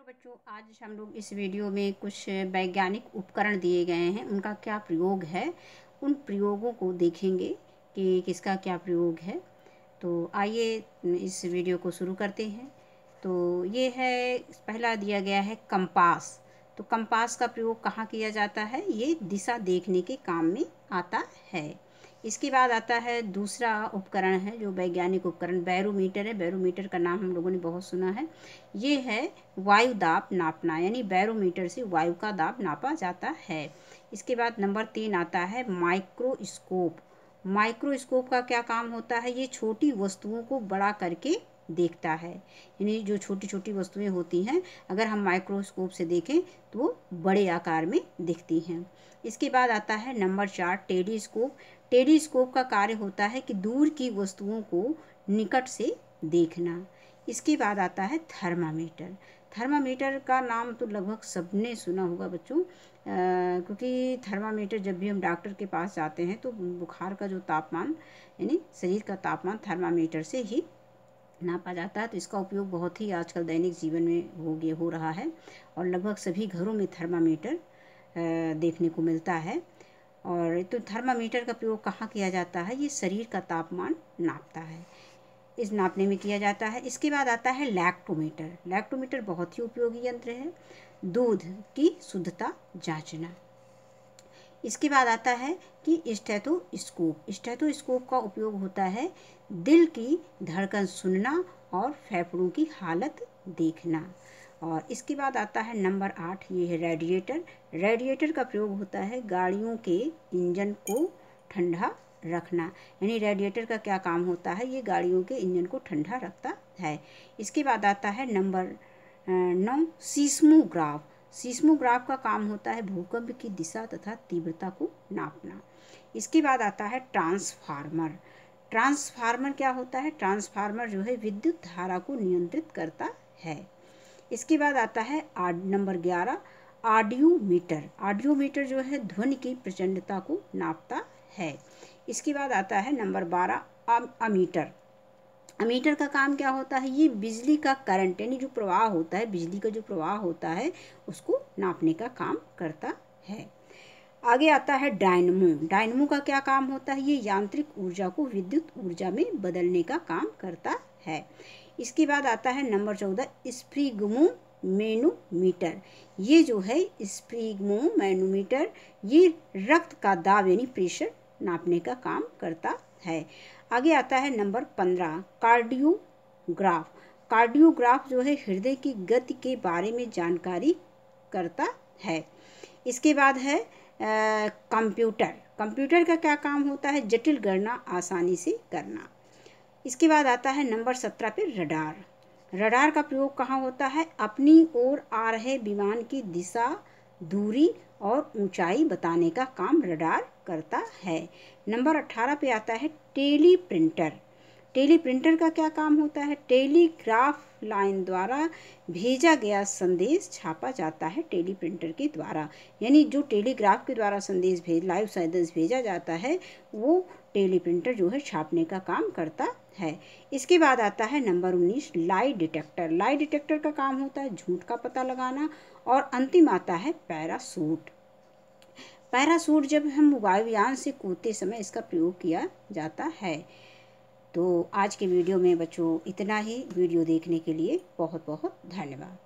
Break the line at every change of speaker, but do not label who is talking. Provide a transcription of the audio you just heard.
बच्चों, आज हम लोग इस वीडियो में कुछ वैज्ञानिक उपकरण दिए गए हैं, उनका क्या प्रयोग है, उन प्रयोगों को देखेंगे कि किसका क्या प्रयोग है। तो आइए इस वीडियो को शुरू करते हैं। तो ये है, पहला दिया गया है कंपास। तो कंपास का प्रयोग कहाँ किया जाता है? ये दिशा देखने के काम में आता है। इसके बाद आता है दूसरा उपकरण है जो वैज्ञानिक उपकरण बैरोमीटर है। बैरोमीटर का नाम हम लोगों ने बहुत सुना है। ये है वायु दाब नापना, यानी बैरोमीटर से वायु का दाब नापा जाता है। इसके बाद नंबर 3 आता है माइक्रोस्कोप। माइक्रोस्कोप का क्या काम होता है? ये छोटी वस्तुओं को बड़ा करके देखता है, यानी जो छोटी छोटी वस्तुएं होती हैं अगर हम माइक्रोस्कोप से देखें तो वो बड़े आकार में दिखती हैं। इसके बाद आता है नंबर 4 टेलीस्कोप। टेलीस्कोप का कार्य होता है कि दूर की वस्तुओं को निकट से देखना। इसके बाद आता है थर्मामीटर। थर्मामीटर का नाम तो लगभग सबने सुना होगा बच्चों, क्योंकि थर्मामीटर जब भी हम डॉक्टर के पास जाते हैं तो बुखार का जो तापमान यानी शरीर का तापमान थर्मामीटर से ही नापा जाता है। तो इसका उपयोग बहुत ही आजकल दैनिक जीवन में हो रहा है और लगभग सभी घरों में थर्मामीटर देखने को मिलता है। और तो थर्मामीटर का प्रयोग कहाँ किया जाता है? ये शरीर का तापमान नापता है, इस नापने में किया जाता है। इसके बाद आता है लैक्टोमीटर। लैक्टोमीटर बहुत ही उपयोगी यंत्र है, दूध की शुद्धता जांचना। इसके बाद आता है कि स्टेथोस्कोप। स्टेथोस्कोप का उपयोग होता है दिल की धड़कन सुनना और फेफड़ों की हालत देखना। और इसके बाद आता है नंबर 8, ये है रेडिएटर। रेडिएटर का प्रयोग होता है गाड़ियों के इंजन को ठंडा रखना, यानी रेडिएटर का क्या काम होता है? ये गाड़ियों के इंजन को ठंडा रखता है। इसके बाद आता है नंबर 9 सीस्मोग्राफ। सीस्मोग्राफ का काम होता है भूकंप की दिशा तथा तीव्रता को नापना। इसके बाद आता है ट्रांसफार्मर। ट्रांसफार्मर क्या होता है? ट्रांसफार्मर जो है विद्युत धारा को नियंत्रित करता है। इसके बाद आता है नंबर 11 ऑडियोमीटर। ऑडियोमीटर जो है ध्वनि की प्रचंडता को नापता है। इसके बाद आता है नंबर 12 अमीटर। अमीटर का काम क्या होता है? ये बिजली का करंट यानी जो प्रवाह होता है, बिजली का जो प्रवाह होता है उसको नापने का काम करता है। आगे आता है डायनमो। डायनमो का क्या काम होता है? ये यांत्रिक ऊर्जा को विद्युत ऊर्जा में बदलने का काम करता है। इसके बाद आता है नंबर 14 स्प्रिग्मो मैनोमीटर। ये जो है स्प्रिग्मो मैनोमीटर, ये रक्त का दाब यानी प्रेशर नापने का काम करता है। आगे आता है नंबर 15 कार्डियोग्राफ। कार्डियोग्राफ जो है हृदय की गति के बारे में जानकारी करता है। इसके बाद है कंप्यूटर। कंप्यूटर का क्या काम होता है? जटिल गणना आसानी से करना। इसके बाद आता है नंबर 17 पे रडार। रडार का प्रयोग कहाँ होता है? अपनी ओर आ रहे विमान की दिशा, दूरी और ऊंचाई बताने का काम रडार करता है। नंबर 18 पे आता है टेलीप्रिंटर। टेलीप्रिंटर का क्या काम होता है? टेलीग्राफ लाइन द्वारा भेजा गया संदेश छापा जाता है टेलीप्रिंटर के द्वारा, यानी जो टेलीग्राफ के द्वारा लाइव संदेश भेजा जाता है वो टेलीप्रिंटर जो है छापने का काम करता है। इसके बाद आता है number 19 lie detector. Lie detector का काम होता है झूठ का पता लगाना। और अंतिम आता है पैराशूट। पैराशूट जब हम वायुयान से कूदते समय इसका प्रयोग किया जाता है। तो आज के वीडियो में बच्चों इतना ही। वीडियो देखने के लिए बहुत बहुत धन्यवाद।